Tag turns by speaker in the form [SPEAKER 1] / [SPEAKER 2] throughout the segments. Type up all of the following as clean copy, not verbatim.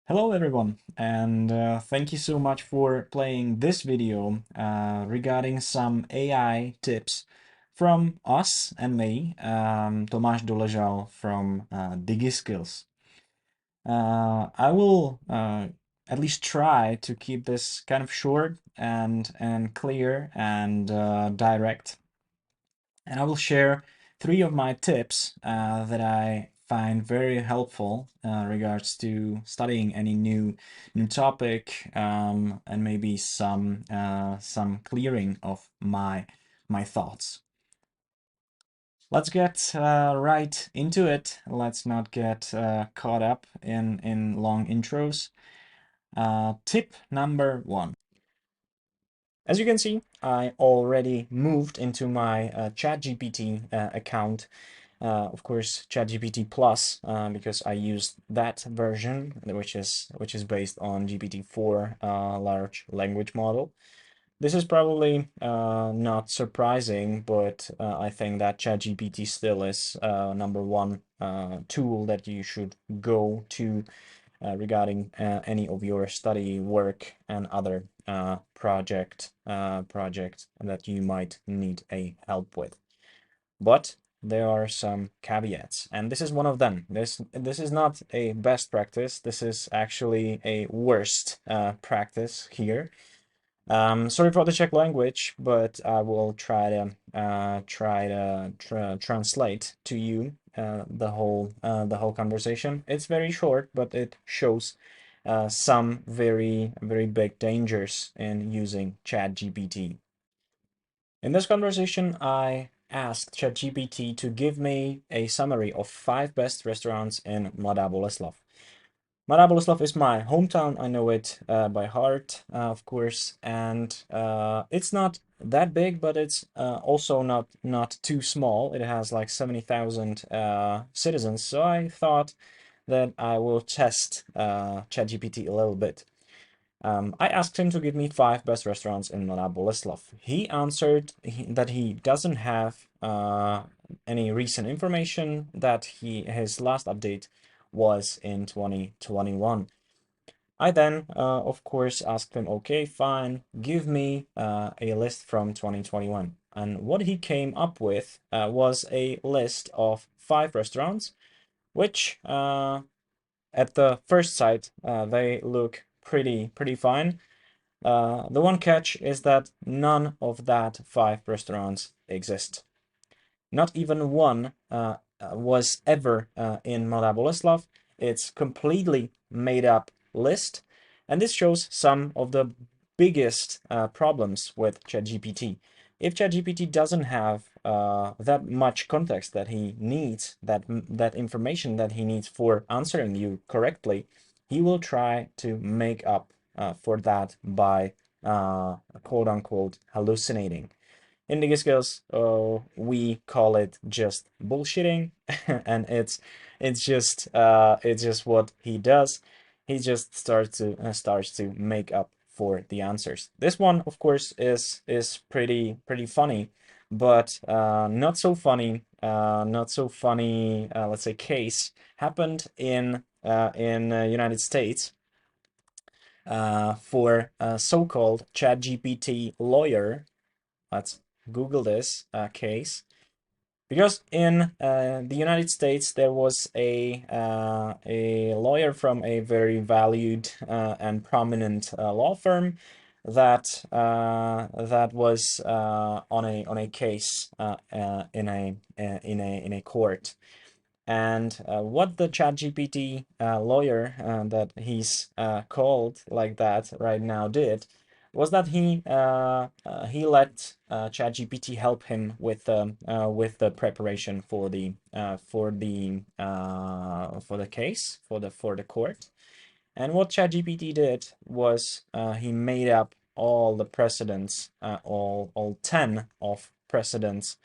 [SPEAKER 1] Hello everyone, and thank you so much for playing this video regarding some AI tips from us and me, Tomáš Doležal from Digiskills. I will at least try to keep this kind of short and clear and direct. And I will share three of my tips that I find very helpful regards to studying any new topic and maybe some clearing of my thoughts. Let's get right into it. Let's not get caught up in long intros. Tip number one. As you can see, I already moved into my ChatGPT account. Of course, ChatGPT Plus, because I used that version, which is based on GPT-4 large language model. This is probably not surprising, but I think that ChatGPT still is number one tool that you should go to regarding any of your study work and other project that you might need a help with. But there are some caveats, and this is one of them. This is not a best practice. This is actually a worst practice here. Sorry for the Czech language, but I will try to translate to you the whole conversation. It's very short, but it shows some very big dangers in using ChatGPT. In this conversation, I asked ChatGPT to give me a summary of 5 best restaurants in Mladá Boleslav. Mladá Boleslav is my hometown. I know it by heart, of course, and it's not that big, but it's also not too small. It has like 70,000 citizens, so I thought that I will test ChatGPT a little bit. I asked him to give me 5 best restaurants in Mladá Boleslav. He answered that he doesn't have any recent information, that his last update was in 2021. I then, of course, asked him, okay, fine, give me a list from 2021. And what he came up with was a list of 5 restaurants, which at the first sight, they look pretty fine. The one catch is that none of that 5 restaurants exist. Not even one was ever in Mladá Boleslav. It's completely made up list, and this shows some of the biggest problems with ChatGPT. If ChatGPT doesn't have that much context that he needs, that information that he needs for answering you correctly, he will try to make up for that by quote unquote hallucinating. In Digiskills, we call it just bullshitting, and it's just what he does. He just starts to make up for the answers. This one, of course, is pretty funny, but not so funny. Let's say case happened in United States for a so-called ChatGPT lawyer. Let's Google this case, because in the United States there was a lawyer from a very valued and prominent law firm that was on a case in a court. And what the ChatGPT lawyer that he's called like that right now did was that he let ChatGPT help him with the preparation for the case for the court. And what ChatGPT did was he made up all the precedents, all 10 of precedents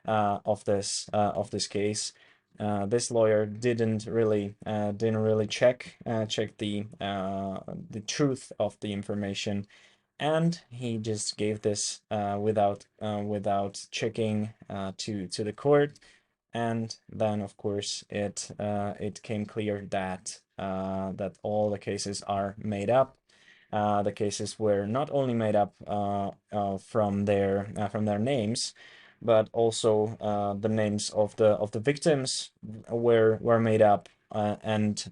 [SPEAKER 1] of this case. This lawyer didn't really check the truth of the information, and he just gave this without checking to the court. and then of course it came clear that that all the cases are made up. The cases were not only made up from their names, but also the names of the victims were made up, and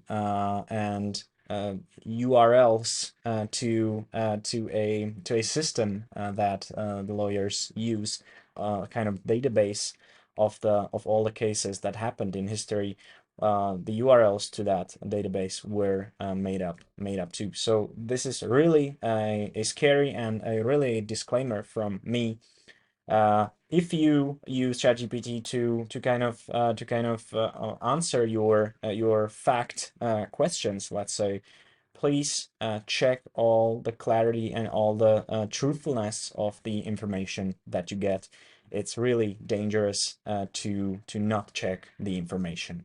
[SPEAKER 1] URLs to a system that the lawyers use, kind of database of all the cases that happened in history. The URLs to that database were made up too. So this is really a scary and a really disclaimer from me. If you use ChatGPT to kind of answer your fact questions, let's say, please check all the clarity and all the truthfulness of the information that you get. It's really dangerous to not check the information.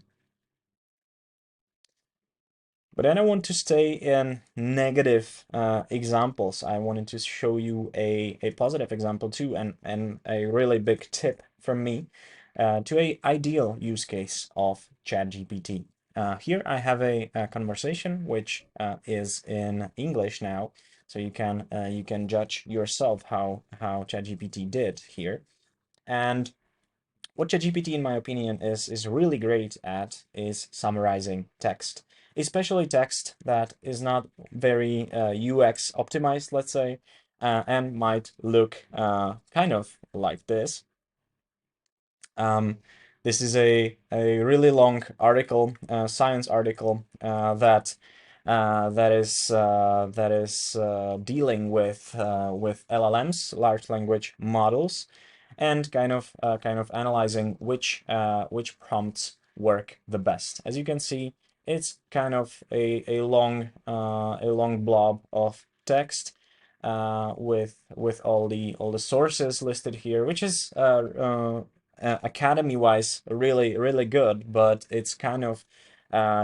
[SPEAKER 1] But then I want to stay in negative examples. I wanted to show you a positive example too, and a really big tip from me to a ideal use case of ChatGPT. Here I have a conversation which is in English now, so you can judge yourself how ChatGPT did here. And what ChatGPT, in my opinion, is really great at is summarizing text, especially text that is not very UX optimized, let's say, and might look kind of like this. This is a really long article, science article that is dealing with LLMs, large language models, and kind of analyzing which prompts work the best. As you can see, it's kind of a long blob of text with all the sources listed here, which is academy-wise really good, but it's kind of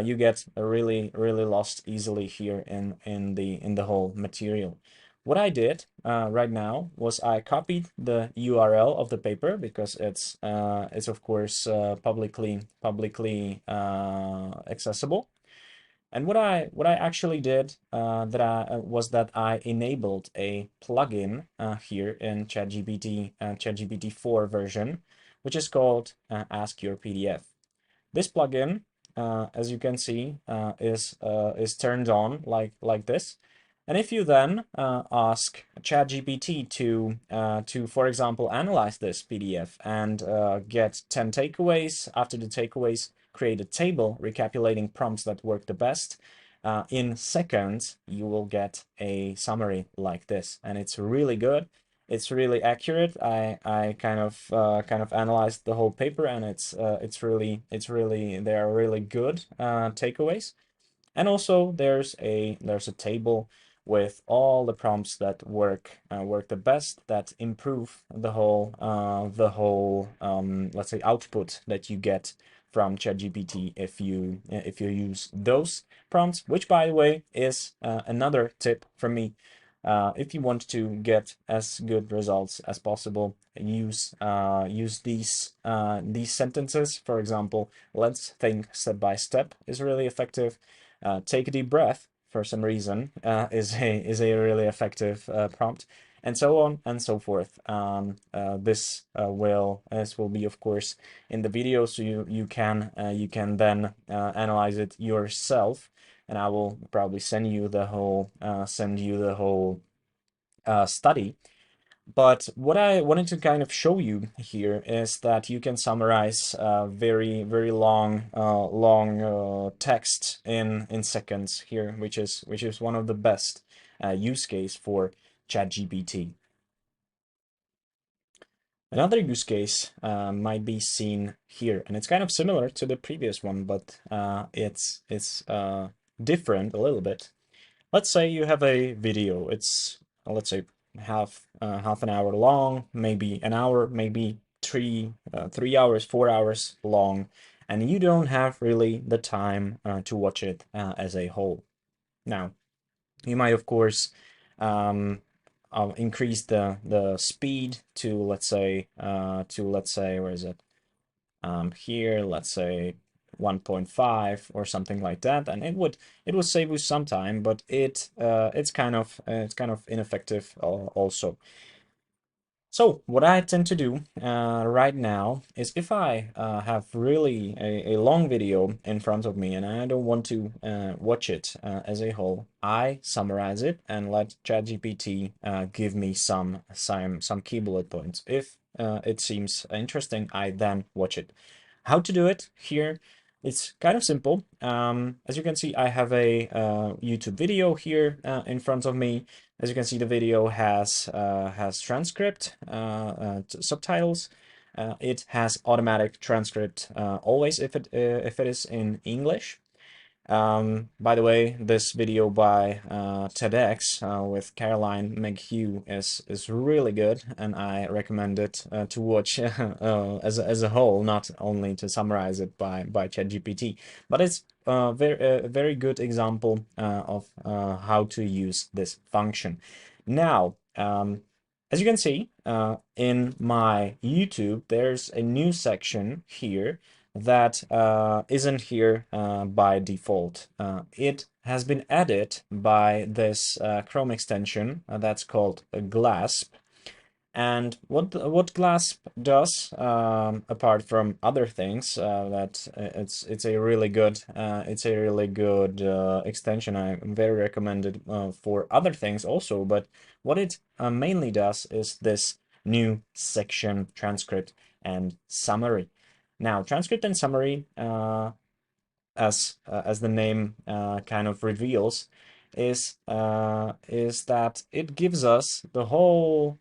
[SPEAKER 1] you get really lost easily here in the whole material. What I did right now was I copied the URL of the paper because it's of course publicly accessible. And what I actually did was that I enabled a plugin here in ChatGPT, ChatGPT 4 version, which is called Ask Your PDF. This plugin, as you can see, is turned on like this. And if you then ask ChatGPT to, for example, analyze this PDF and get 10 takeaways, after the takeaways, create a table recapitulating prompts that work the best, in seconds, you will get a summary like this. And it's really good. It's really accurate. I kind of analyzed the whole paper, and it's really they are really good takeaways. And also there's a table with all the prompts that work the best, that improve the whole let's say output that you get from ChatGPT if you use those prompts, which by the way is another tip from me. If you want to get as good results as possible, use these sentences. For example, let's think step by step is really effective. Take a deep breath for some reason is a really effective prompt, and so on and so forth. This will be of course in the video, so you can then analyze it yourself, and I will probably send you the whole study. But what I wanted to kind of show you here is that you can summarize very long text in seconds here, which is one of the best use case for ChatGPT. Another use case might be seen here, and it's kind of similar to the previous one, but it's different a little bit. Let's say you have a video. It's, let's say, half an hour long, maybe an hour, maybe 3 hours, 4 hours long, and you don't have really the time to watch it as a whole. Now, you might of course increase the speed to, let's say where is it? here, let's say 1.5 or something like that, and it would save you some time, but it's kind of ineffective also. So what I tend to do right now is, if I have really a long video in front of me and I don't want to watch it as a whole, I summarize it and let ChatGPT give me some key bullet points. If it seems interesting, I then watch it. How to do it here? It's kind of simple. As you can see, I have a YouTube video here in front of me. As you can see, the video has transcript, subtitles. It has automatic transcript always if it is in English. By the way, this video by TEDx with Caroline McHugh is really good, and I recommend it to watch as a whole, not only to summarize it by ChatGPT. But it's a very good example of how to use this function. Now, as you can see in my YouTube, there's a new section here that isn't here by default. It has been added by this Chrome extension that's called GLASP. And what GLASP does, apart from other things, that it's a really good extension. I very recommend it for other things also. But what it mainly does is this new section, transcript and summary. Now, transcript and summary, as the name kind of reveals, is that it gives us the whole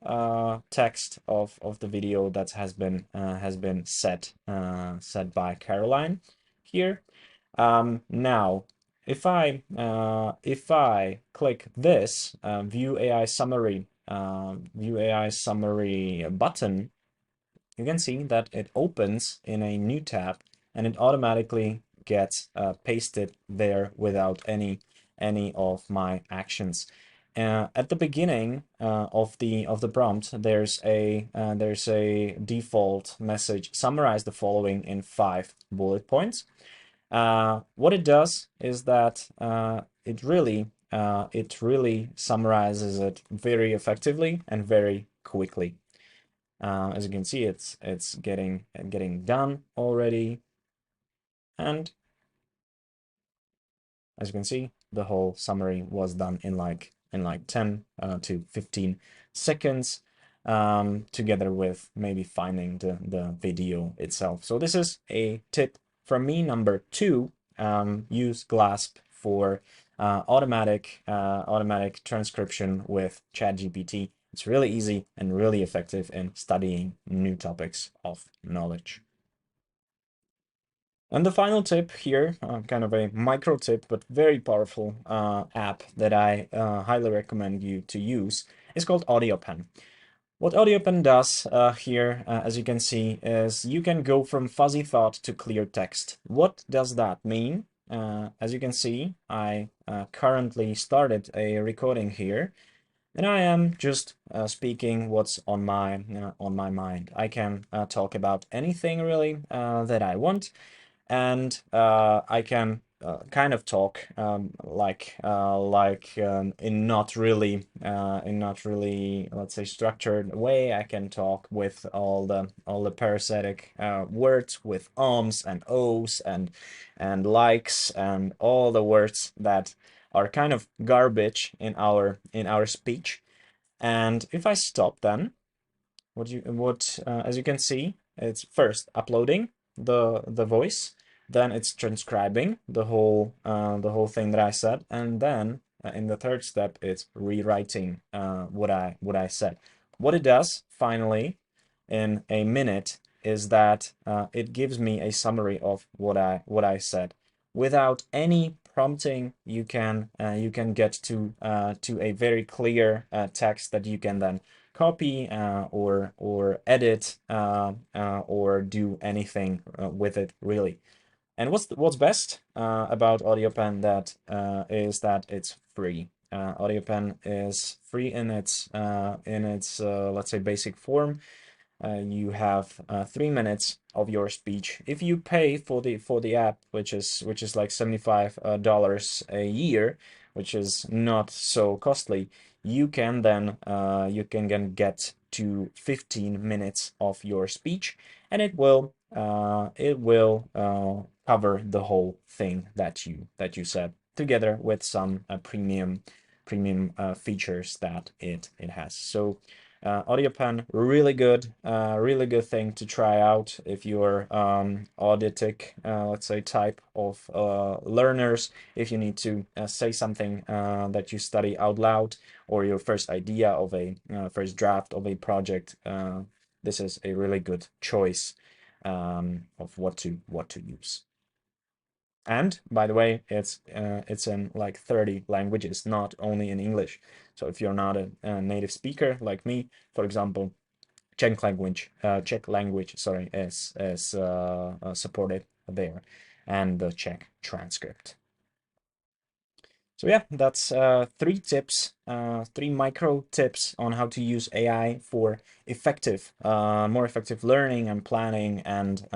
[SPEAKER 1] text of the video that has been set by Caroline here. Now, if I click this view AI summary button, you can see that it opens in a new tab and it automatically gets pasted there without any of my actions. At the beginning of the prompt, there's a default message: summarize the following in 5 bullet points. What it does is that it really summarizes it very effectively and very quickly. As you can see, it's getting done already, and as you can see, the whole summary was done in like 10 to 15 seconds, together with maybe finding the video itself. So this is a tip from me, number 2. Use GLASP for automatic transcription with ChatGPT. It's really easy and really effective in studying new topics of knowledge. And the final tip here, kind of a micro tip, but very powerful app that I highly recommend you to use, is called AudioPen. What AudioPen does here, as you can see, is you can go from fuzzy thought to clear text. What does that mean? As you can see, I currently started a recording here, and I am just speaking what's on my mind. I can talk about anything really that I want, and I can kind of talk in not really let's say structured way. I can talk with all the parasitic words, with ums and ohs and likes and all the words that are kind of garbage in our speech. And if I stop, then as you can see, it's first uploading the voice, then it's transcribing the whole thing that I said, and then in the third step it's rewriting what I said. What it does finally in a minute is that it gives me a summary of what I said. Without any prompting, you can get to a very clear text that you can then copy or edit or do anything with it really. And what's best about AudioPen is that it's free. AudioPen is free in its let's say basic form. you have 3 minutes of your speech. If you pay for the app, which is like $75 a year, which is not so costly, you can then get to 15 minutes of your speech, and it will cover the whole thing that you said, together with some premium features that it has. So AudioPen, really good thing to try out if you're auditic, let's say, type of learners. If you need to say something that you study out loud, or your first idea of a first draft of a project, this is a really good choice of what to use. And by the way, it's in like 30 languages, not only in English. So if you're not a native speaker like me, for example, Czech language, sorry, is supported there, and the Czech transcript. So yeah, that's 3 micro tips on how to use AI for more effective learning and planning, and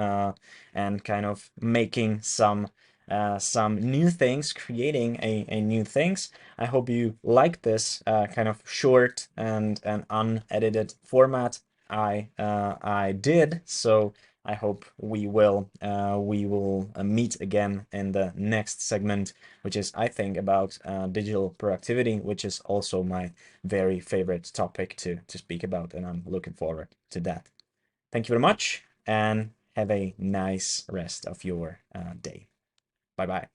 [SPEAKER 1] kind of making some new things, creating a new things. I hope you like this kind of short and unedited format. I did. So I hope we will meet again in the next segment, which is, I think, about digital productivity, which is also my very favorite topic to speak about, and I'm looking forward to that. Thank you very much, and have a nice rest of your day. Bye bye.